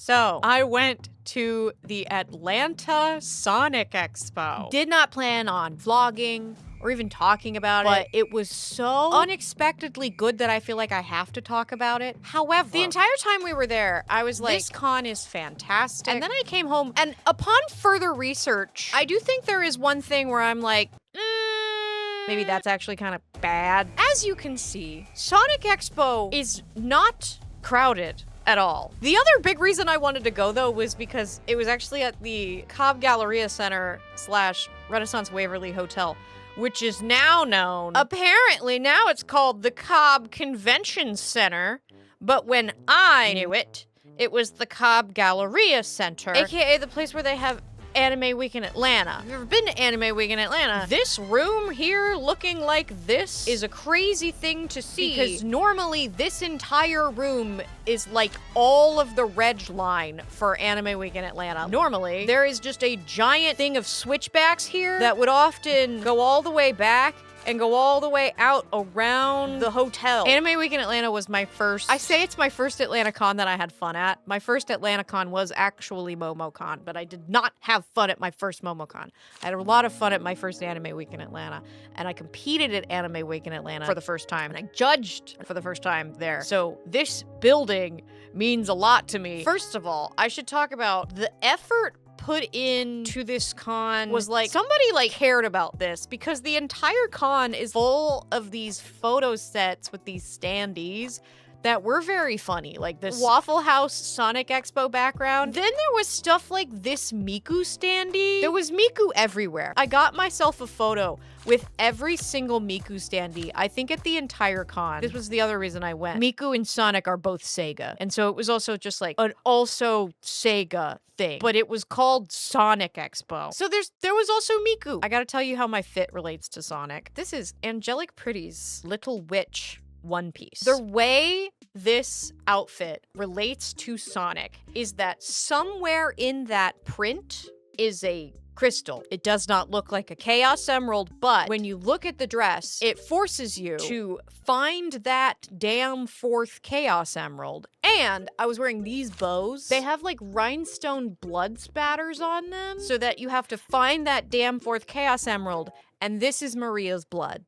So I went to the Atlanta Sonic Expo. Did not plan on vlogging or even talking about it. It was so unexpectedly good that I feel like I have to talk about it. However, the entire time we were there, I was like, this con is fantastic. And then I came home, and upon further research, I do think there is one thing where I'm like, maybe that's actually kind of bad. As you can see, Sonic Expo is not crowded at all. The other big reason I wanted to go, though, was because it was actually at the Cobb Galleria Center / Renaissance Waverly Hotel, which is now known, apparently now it's called the Cobb Convention Center, but when I knew it, it was the Cobb Galleria Center, aka the place where they have Anime Week in Atlanta. If you've ever been to Anime Week in Atlanta, this room here looking like this is a crazy thing to see, because normally this entire room is like all of the reg line for Anime Week in Atlanta. Normally, there is just a giant thing of switchbacks here that would often go all the way back and go all the way out around the hotel. Anime Week in Atlanta was my first, I say it's my first Atlanta con that I had fun at. My first Atlanta con was actually MomoCon, but I did not have fun at my first MomoCon. I had a lot of fun at my first Anime Week in Atlanta, and I competed at Anime Week in Atlanta for the first time, and I judged for the first time there. So this building means a lot to me. First of all, I should talk about the effort put into this con. Was like, somebody like cared about this, because the entire con is full of these photo sets with these standees that were very funny, like this Waffle House Sonic Expo background. Then there was stuff like this Miku standee. There was Miku everywhere. I got myself a photo with every single Miku standee, I think at the entire con. This was the other reason I went. Miku and Sonic are both Sega, and so it was also just like an also Sega thing, but it was called Sonic Expo. So there was also Miku. I gotta tell you how my fit relates to Sonic. This is Angelic Pretty's Little Witch one piece. The way this outfit relates to Sonic is that somewhere in that print is a crystal. It does not look like a Chaos Emerald, but when you look at the dress, it forces you to find that damn fourth Chaos Emerald. And I was wearing these bows. They have like rhinestone blood spatters on them, so that you have to find that damn fourth Chaos Emerald, and this is Maria's blood.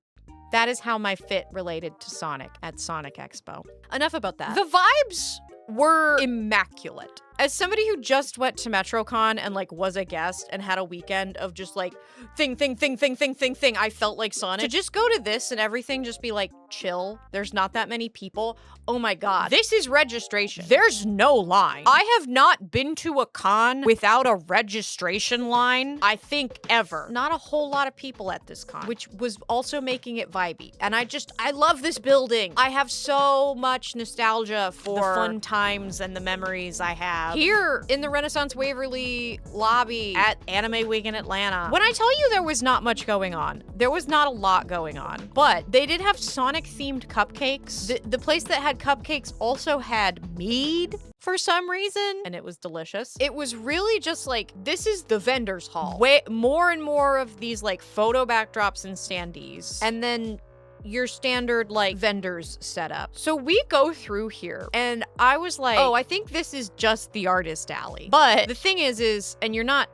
That is how my fit related to Sonic at Sonic Expo. Enough about that. The vibes were immaculate. As somebody who just went to MetroCon and like was a guest and had a weekend of just like thing, I felt like Sonic. To just go to this and everything just be like chill, there's not that many people. Oh my god. This is registration. There's no line. I have not been to a con without a registration line, I think, ever. Not a whole lot of people at this con, which was also making it vibey. And I love this building. I have so much nostalgia for the fun times and the memories I have here in the Renaissance Waverly lobby at Anime Week in Atlanta. When I tell you there was not much going on, there was not a lot going on, but they did have Sonic-themed cupcakes. The place that had cupcakes also had mead for some reason, and it was delicious. It was really just like, this is the vendor's hall. More and more of these like photo backdrops and standees, and then your standard like vendors setup. So we go through here and I was like, oh, I think this is just the artist alley. But the thing is, and you're not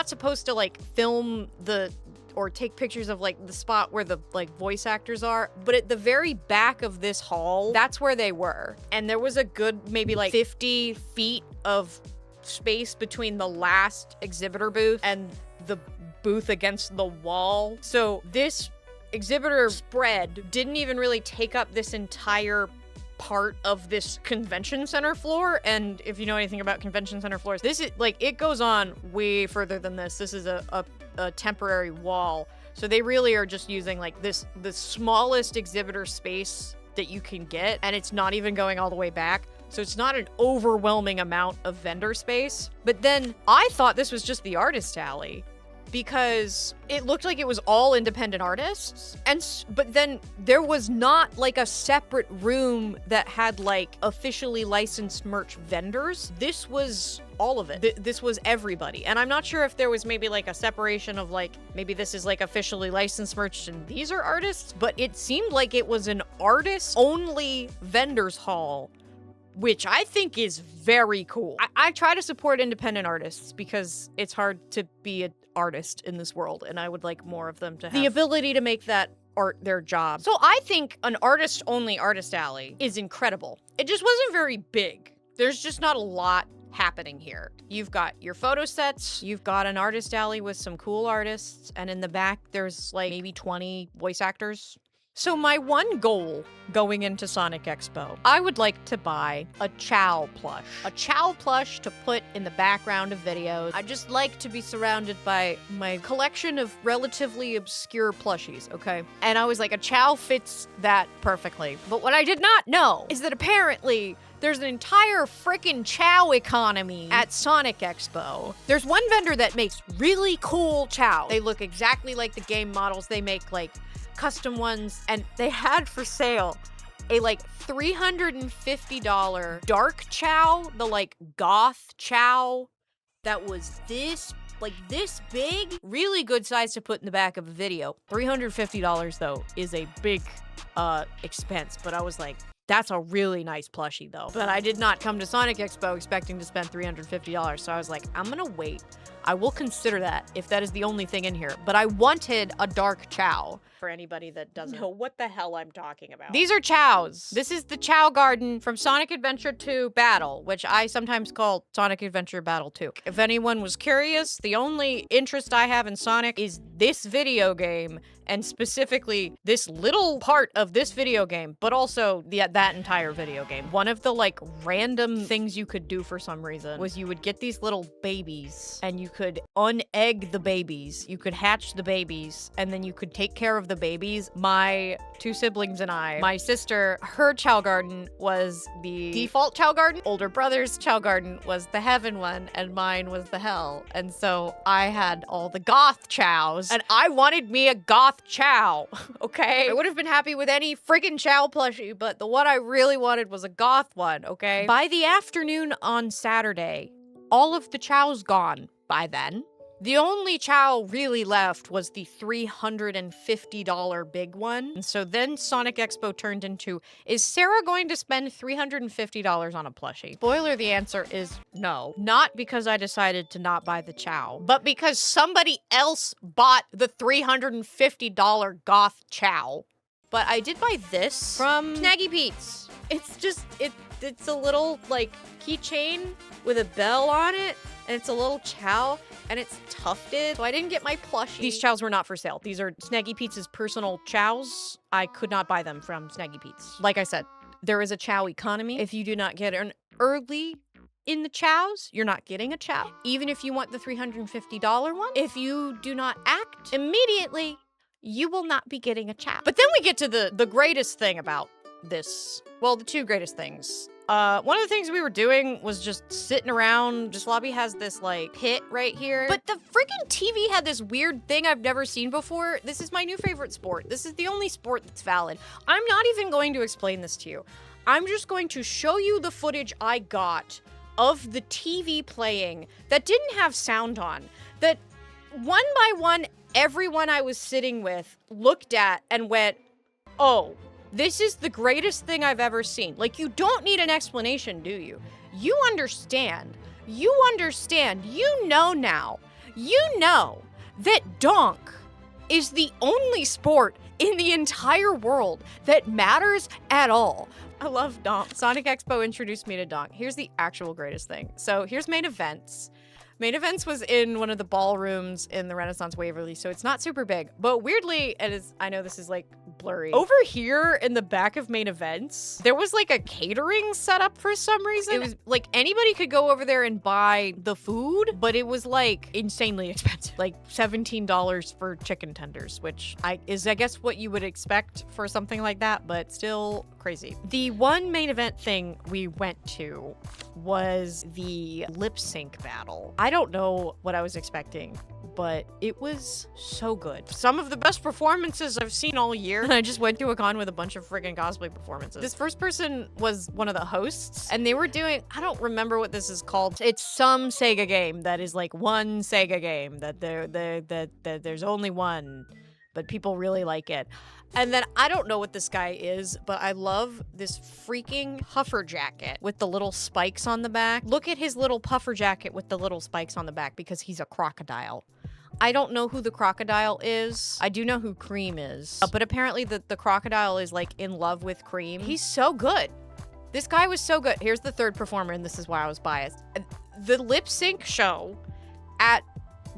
supposed to like film or take pictures of like the spot where the like voice actors are, but at the very back of this hall, that's where they were. And there was a good maybe like 50 feet of space between the last exhibitor booth and the booth against the wall. So this exhibitor spread didn't even really take up this entire part of this convention center floor. And if you know anything about convention center floors, this is like, it goes on way further than this. This is a temporary wall. So they really are just using like the smallest exhibitor space that you can get, and it's not even going all the way back. So it's not an overwhelming amount of vendor space. But then I thought this was just the artist alley, because it looked like it was all independent artists. But then there was not like a separate room that had like officially licensed merch vendors. This was all of it. This was everybody. And I'm not sure if there was maybe like a separation of like, maybe this is like officially licensed merch and these are artists, but it seemed like it was an artist only vendors hall which I think is very cool. I try to support independent artists because it's hard to be an artist in this world, and I would like more of them to have the ability to make that art their job. So I think an artist-only artist alley is incredible. It just wasn't very big. There's just not a lot happening here. You've got your photo sets, you've got an artist alley with some cool artists, and in the back there's like maybe 20 voice actors. So my one goal going into Sonic Expo, I would like to buy a Chao plush. A Chao plush to put in the background of videos. I just like to be surrounded by my collection of relatively obscure plushies, okay? And I was like, a Chao fits that perfectly. But what I did not know is that apparently there's an entire frickin' Chao economy at Sonic Expo. There's one vendor that makes really cool Chao. They look exactly like the game models. They make like custom ones, and they had for sale a like $350 dark Chao, the like goth Chao that was this big, really good size to put in the back of a video. $350 though is a big expense, but I was like, that's a really nice plushie though. But I did not come to Sonic Expo expecting to spend $350, so I was like, I'm gonna wait. I will consider that if that is the only thing in here. But I wanted a dark Chao. For anybody that doesn't know what the hell I'm talking about. These are Chaos. This is the Chao Garden from Sonic Adventure 2 Battle, which I sometimes call Sonic Adventure Battle 2. If anyone was curious, the only interest I have in Sonic is this video game, and specifically this little part of this video game, but also that entire video game. One of the like random things you could do for some reason was you would get these little babies and you could unegg the babies. You could hatch the babies and then you could take care of the babies. My two siblings and I, my sister, her Chao Garden was the default Chao Garden. Older brother's Chao Garden was the heaven one and mine was the hell. And so I had all the goth Chaos and I wanted me a goth Chao, okay? I would have been happy with any friggin' Chao plushie, but the one I really wanted was a goth one, okay? By the afternoon on Saturday, all of the Chao's gone by then. The only Chao really left was the $350 big one. And so then Sonic Expo turned into, is Sarah going to spend $350 on a plushie? Spoiler, the answer is no. Not because I decided to not buy the Chao, but because somebody else bought the $350 goth Chao. But I did buy this from Snaggy Pete's. It's just, it's a little like keychain with a bell on it. And it's a little Chao, and it's tufted, so I didn't get my plushie. These Chaos were not for sale. These are Snaggy Pete's personal Chaos. I could not buy them from Snaggy Pete's. Like I said, there is a Chao economy. If you do not get an early in the Chaos, you're not getting a Chao. Even if you want the $350 one, if you do not act immediately, you will not be getting a Chao. But then we get to the greatest thing about this. Well, the two greatest things. One of the things we were doing was just sitting around. This lobby has this like pit right here. But the freaking TV had this weird thing I've never seen before. This is my new favorite sport. This is the only sport that's valid. I'm not even going to explain this to you. I'm just going to show you the footage I got of the TV playing that didn't have sound on. That one by one, everyone I was sitting with looked at and went, oh, this is the greatest thing I've ever seen. Like, you don't need an explanation, do you? You understand. You understand. You know now. You know that donk is the only sport in the entire world that matters at all. I love donk. Sonic Expo introduced me to donk. Here's the actual greatest thing. So here's main events. Main events was in one of the ballrooms in the Renaissance Waverly, so it's not super big. But weirdly, I know this is like blurry. Over here in the back of main events, there was like a catering setup for some reason. It was like anybody could go over there and buy the food, but it was like insanely expensive. Like $17 for chicken tenders, which is I guess what you would expect for something like that, but still crazy. The one main event thing we went to was the lip sync battle. I don't know what I was expecting, but it was so good. Some of the best performances I've seen all year. And I just went to a con with a bunch of friggin' cosplay performances. This first person was one of the hosts, and they were doing, I don't remember what this is called. It's some Sega game that is like one Sega game that there's only one. but people really like it. And then I don't know what this guy is, but I love this freaking puffer jacket with the little spikes on the back. Look at his little puffer jacket with the little spikes on the back because he's a crocodile. I don't know who the crocodile is. I do know who Cream is. But apparently the crocodile is like in love with Cream. He's so good. This guy was so good. Here's the third performer, and this is why I was biased. The lip sync show at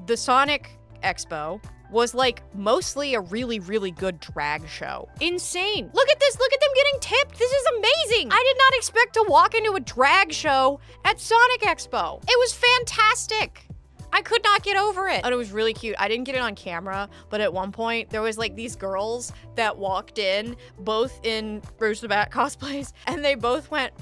the Sonic Expo was like mostly a really, really good drag show. Insane. Look at this. Look at them getting tipped. This is amazing. I did not expect to walk into a drag show at Sonic Expo. It was fantastic. I could not get over it. And it was really cute. I didn't get it on camera, but at one point there was like these girls that walked in, both in Rouge the Bat cosplays, and they both went,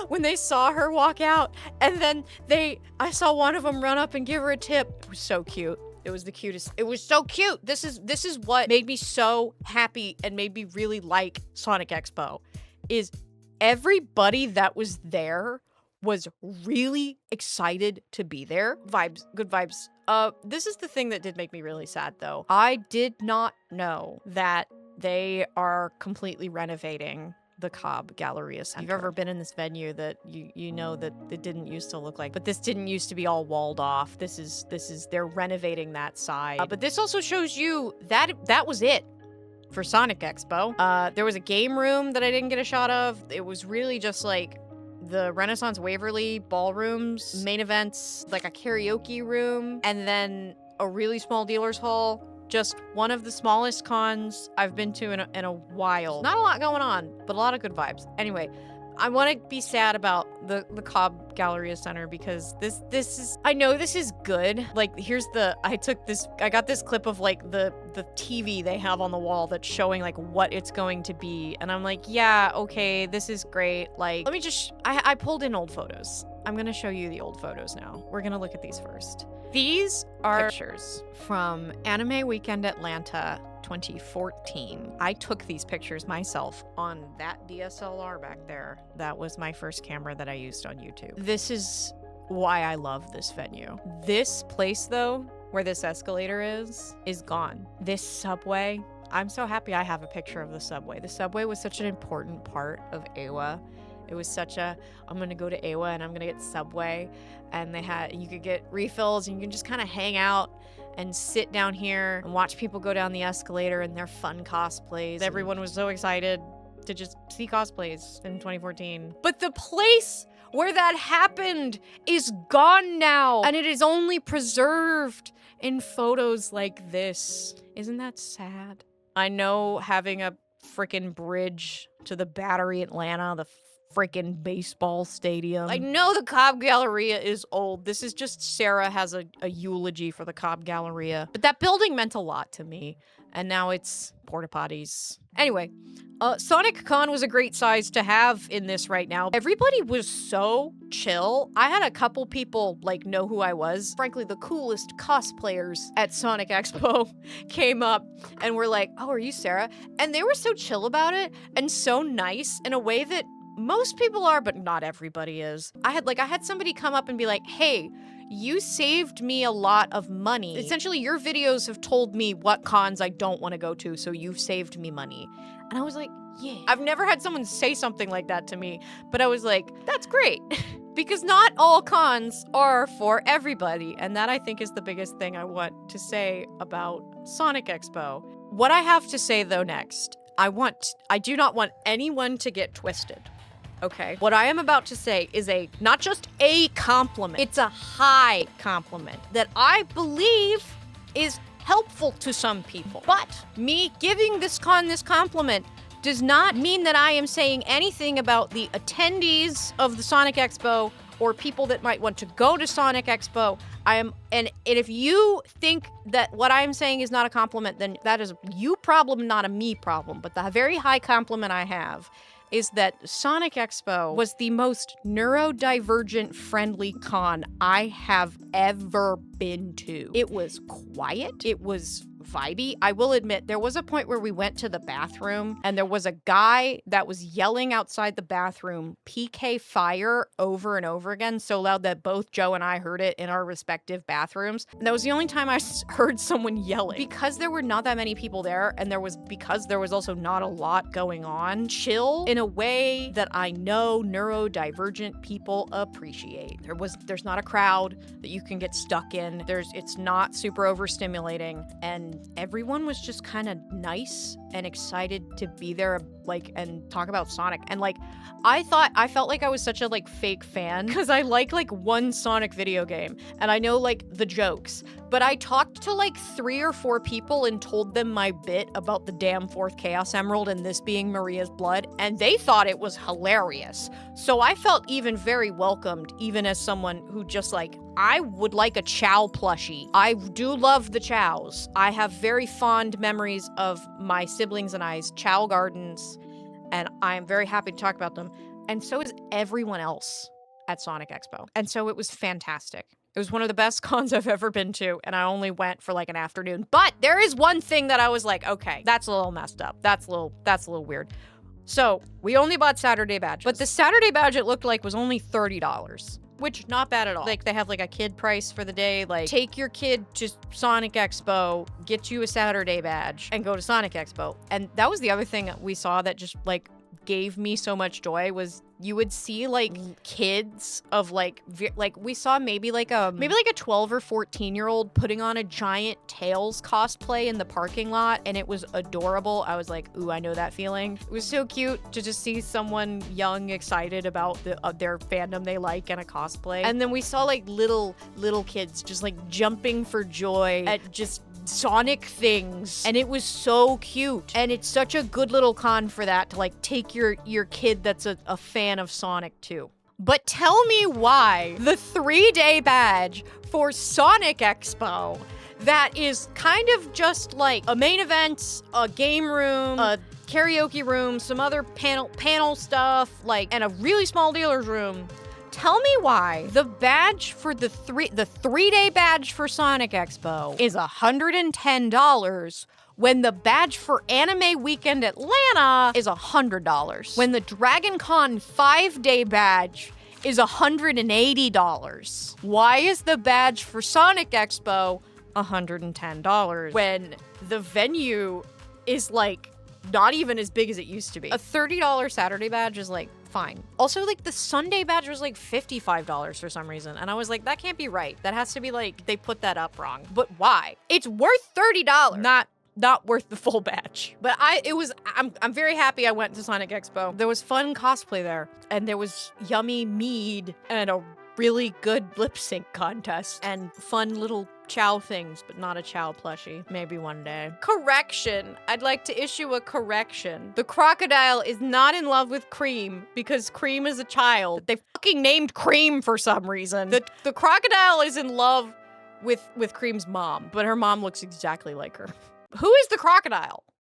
when they saw her walk out. And then I saw one of them run up and give her a tip. It was so cute. It was the cutest. It was so cute. This is what made me so happy and made me really like Sonic Expo, is everybody that was there was really excited to be there. Vibes, good vibes. This is the thing that did make me really sad though. I did not know that they are completely renovating the Cobb Galleria Center. If you've ever been in this venue, that you know that it didn't used to look like, but this didn't used to be all walled off. This is they're renovating that side. But this also shows you that that was it for Sonic Expo. There was a game room that I didn't get a shot of. It was really just like the Renaissance Waverly ballrooms, main events, like a karaoke room, and then a really small dealer's hall. Just one of the smallest cons I've been to in a while. Not a lot going on, but a lot of good vibes. Anyway, I want to be sad about the Cobb Galleria Center because this is, I know this is good. Like, here's I got this clip of like the TV they have on the wall that's showing like what it's going to be. And I'm like, yeah, okay, this is great. Like, let me just, I pulled in old photos. I'm going to show you the old photos now. We're going to look at these first. These are pictures from Anime Weekend Atlanta 2014. I took these pictures myself on that DSLR back there. That was my first camera that I used on YouTube. This is why I love this venue. This place though, where this escalator is gone. This subway, I'm so happy I have a picture of the subway. The subway was such an important part of AWA. It was such a, I'm gonna go to AWA and I'm gonna get Subway, and you could get refills and you can just kind of hang out and sit down here and watch people go down the escalator and their fun cosplays. Everyone was so excited to just see cosplays in 2014. But the place where that happened is gone now, and it is only preserved in photos like this. Isn't that sad? I know having a freaking bridge to the Battery Atlanta, the freaking baseball stadium. I know the Cobb Galleria is old. This is just Sarah has a eulogy for the Cobb Galleria. But that building meant a lot to me. And now it's porta potties. Anyway, Sonic Con was a great size to have in this right now. Everybody was so chill. I had a couple people like know who I was. Frankly, the coolest cosplayers at Sonic Expo came up and were like, "Oh, are you Sarah?" And they were so chill about it and so nice in a way that most people are, but not everybody is. I had somebody come up and be like, "Hey, you saved me a lot of money. Essentially, your videos have told me what cons I don't want to go to, so you've saved me money." And I was like, yeah. I've never had someone say something like that to me, but I was like, that's great. Because not all cons are for everybody. And that, I think, is the biggest thing I want to say about Sonic Expo. What I have to say, though, next, I do not want anyone to get twisted. Okay. What I am about to say is not just a compliment, it's a high compliment that I believe is helpful to some people. But me giving this compliment does not mean that I am saying anything about the attendees of the Sonic Expo or people that might want to go to Sonic Expo. And if you think that what I'm saying is not a compliment, then that is a you problem, not a me problem. But the very high compliment I have is that Sonic Expo was the most neurodivergent friendly con I have ever been to. It was quiet. It was vibey. I will admit, there was a point where we went to the bathroom and there was a guy that was yelling outside the bathroom, PK fire, over and over again, so loud that both Joe and I heard it in our respective bathrooms. And that was the only time I heard someone yelling. Because there were not that many people there, and because there was also not a lot going on, chill in a way that I know neurodivergent people appreciate. There's not a crowd that you can get stuck in. It's not super overstimulating, and everyone was just kind of nice and excited to be there, like, and talk about Sonic. And like, I felt like I was such a like fake fan because I like one Sonic video game and I know like the jokes, but I talked to like 3 or 4 people and told them my bit about the damn 4th Chaos Emerald and this being Maria's blood, and they thought it was hilarious. So I felt even very welcomed, even as someone who just like, I would like a Chao plushie. I do love the Chows. I have very fond memories of my siblings and I's Chao gardens, and I'm very happy to talk about them. And so is everyone else at Sonic Expo. And so it was fantastic. It was one of the best cons I've ever been to, and I only went for like an afternoon. But there is one thing that I was like, okay, that's a little messed up. That's a little weird. So we only bought Saturday badges, but the Saturday badge it looked like was only $30. Which, not bad at all. Like, they have, like, a kid price for the day. Like, take your kid to Sonic Expo, get you a Saturday badge, and go to Sonic Expo. And that was the other thing we saw that just, like, gave me so much joy was you would see, like, kids of, like, we saw maybe like a 12 or 14-year-old putting on a giant Tails cosplay in the parking lot, and it was adorable. I was like, ooh, I know that feeling. It was so cute to just see someone young excited about their fandom they like and a cosplay. And then we saw, like, little kids just, like, jumping for joy at just Sonic things, and it was so cute. And it's such a good little con for that, to like take your kid that's a fan of Sonic too. But tell me why the 3-day badge for Sonic Expo that is kind of just like a main event, a game room, a karaoke room, some other panel stuff, like, and a really small dealer's room. Tell me why the badge for the 3-day badge for Sonic Expo is $110 when the badge for Anime Weekend Atlanta is $100. When the Dragon Con 5-day badge is $180. Why is the badge for Sonic Expo $110 when the venue is like not even as big as it used to be? A $30 Saturday badge is like fine. Also, like, the Sunday badge was like $55 for some reason, and I was like, that can't be right. That has to be like they put that up wrong. But why? It's worth $30. Not worth the full badge. But I'm very happy I went to Sonic Expo. There was fun cosplay there, and there was yummy mead and a really good lip sync contest and fun little Chao things, but not a Chao plushie. Maybe one day. Correction. I'd like to issue a correction. The crocodile is not in love with Cream because Cream is a child. They fucking named Cream for some reason. The crocodile is in love with Cream's mom, but her mom looks exactly like her. Who is the crocodile?